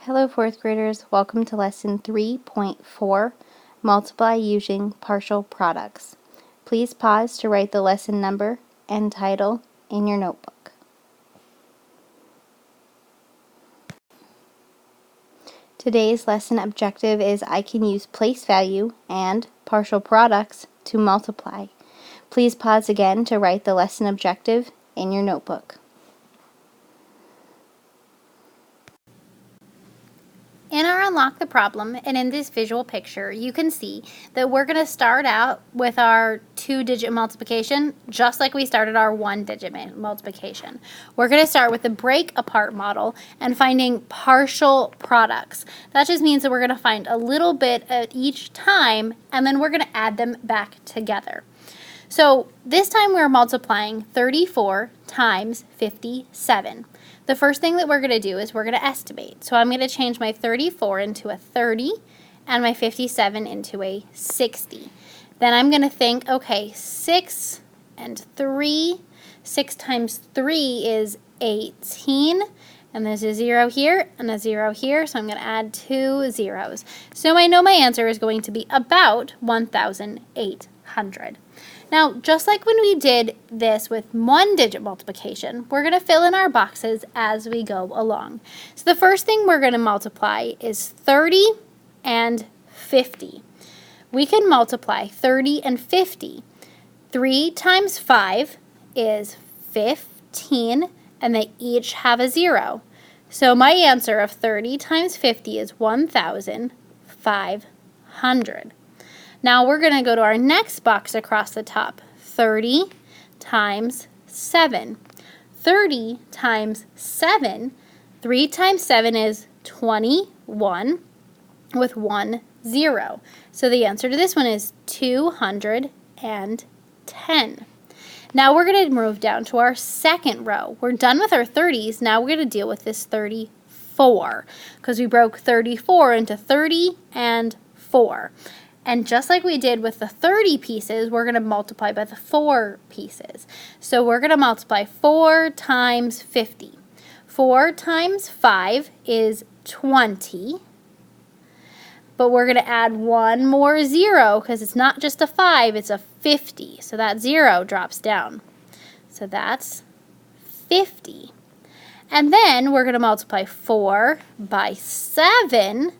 Hello fourth graders, welcome to lesson 3.4, multiply using partial products. Please pause to write the lesson number and title in your notebook. Today's lesson objective is I can use place value and partial products to multiply. Please pause again to write the lesson objective in your notebook. In our Unlock the Problem and in this visual picture, you can see that we're going to start out with our 2-digit multiplication just like we started our 1-digit multiplication. We're going to start with the break apart model and finding partial products. That just means that we're going to find a little bit at each time and then we're going to add them back together. So this time we're multiplying 34 times 57. The first thing that we're going to do is we're going to estimate. So I'm going to change my 34 into a 30 and my 57 into a 60. Then I'm going to think, okay, 6 and 3. 6 times 3 is 18. And there's a 0 here and a 0 here, so I'm going to add 2 zeros. So I know my answer is going to be about 1,800. Now, just like when we did this with 1-digit multiplication, we're going to fill in our boxes as we go along. So the first thing we're going to multiply is 30 and 50. We can multiply 30 and 50. 3 times 5 is 15, and they each have a 0. So my answer of 30 times 50 is 1,500. Now we're going to go to our next box across the top, 30 times 7. 30 times 7, 3 times 7 is 21 with 1 0. So the answer to this one is 210. Now we're going to move down to our second row. We're done with our 30s. Now we're going to deal with this 34 because we broke 34 into 30 and 4. And just like we did with the 30 pieces, we're going to multiply by the 4 pieces. So we're going to multiply 4 times 50. 4 times 5 is 20. But we're going to add one more 0 because it's not just a 5, it's a 50. So that 0 drops down. So that's 50. And then we're going to multiply 4 by 7.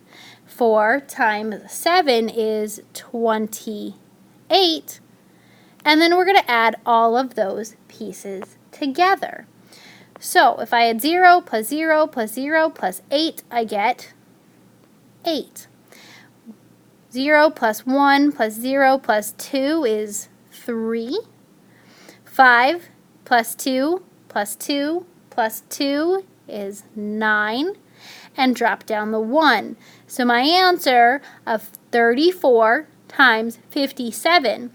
4 times 7 is 28. And then we're going to add all of those pieces together. So if I add 0 plus 0 plus 0 plus 8, I get 8. 0 plus 1 plus 0 plus 2 is 3. 5 plus 2 plus 2 plus 2 is 9. And drop down the 1. So my answer of 34 times 57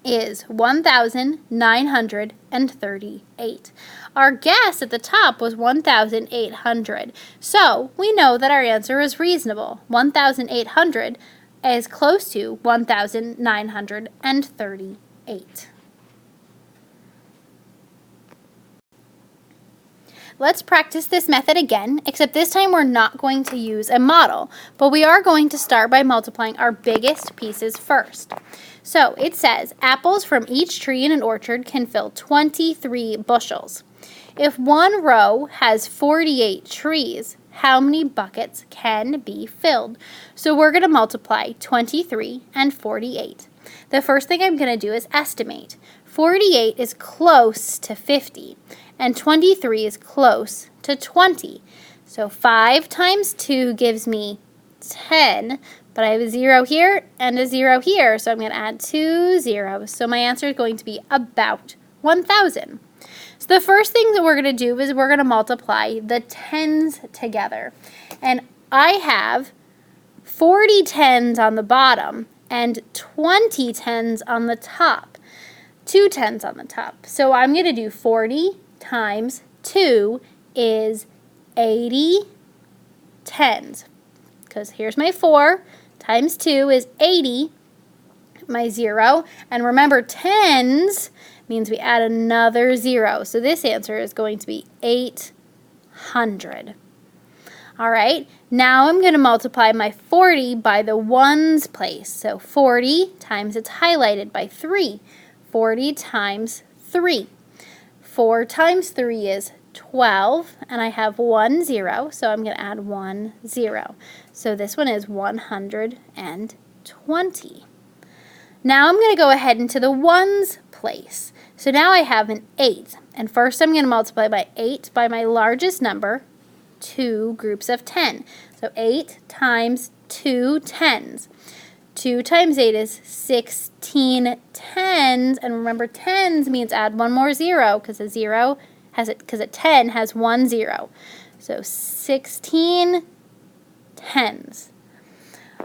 is 1,938. Our guess at the top was 1,800. So we know that our answer is reasonable. 1,800 is close to 1,938. Let's practice this method again, except this time we're not going to use a model, but we are going to start by multiplying our biggest pieces first. So it says, apples from each tree in an orchard can fill 23 bushels. If one row has 48 trees, how many buckets can be filled? So we're going to multiply 23 and 48. The first thing I'm going to do is estimate. 48 is close to 50. And 23 is close to 20. So 5 times 2 gives me 10, but I have a 0 here and a 0 here, so I'm going to add 2 zeros. So my answer is going to be about 1,000. So the first thing that we're going to do is we're going to multiply the tens together. And I have 40 tens on the bottom and 20 tens on the top. 2 tens on the top. So I'm going to do 40 times 2 is 80 tens. Because here's my 4 times 2 is 80, my 0. And remember, tens means we add another 0. So this answer is going to be 800. All right, now I'm going to multiply my 40 by the ones place. So 40 times, it's highlighted by 3. 40 times 3. 4 times 3 is 12, and I have 1 0, so I'm going to add 1 0. So this one is 120. Now I'm going to go ahead into the ones place. So now I have an 8, and first I'm going to multiply by 8 by my largest number, 2 groups of 10. So 8 times 2 tens. 2 times 8 is 16 tens, and remember tens means add one more 0 because a 10 has 1 0. So 16 tens.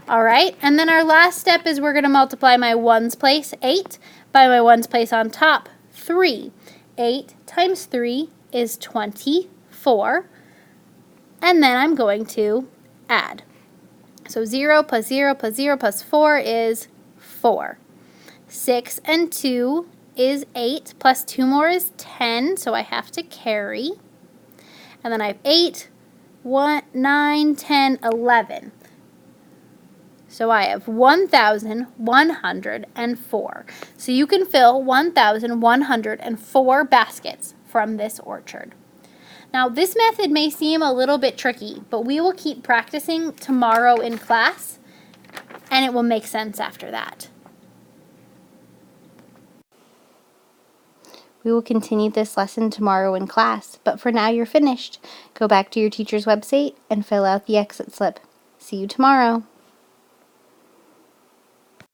All right, and then our last step is we're going to multiply my ones place, 8, by my ones place on top, 3. 8 times 3 is 24, and then I'm going to add. So 0 plus 0 plus 0 plus 4 is 4. 6 and 2 is 8, plus 2 more is 10, so I have to carry. And then I have 8, 9, 10, 11. So I have 1,104. So you can fill 1,104 baskets from this orchard. Now this method may seem a little bit tricky, but we will keep practicing tomorrow in class, and it will make sense after that. We will continue this lesson tomorrow in class, but for now you're finished. Go back to your teacher's website and fill out the exit slip. See you tomorrow.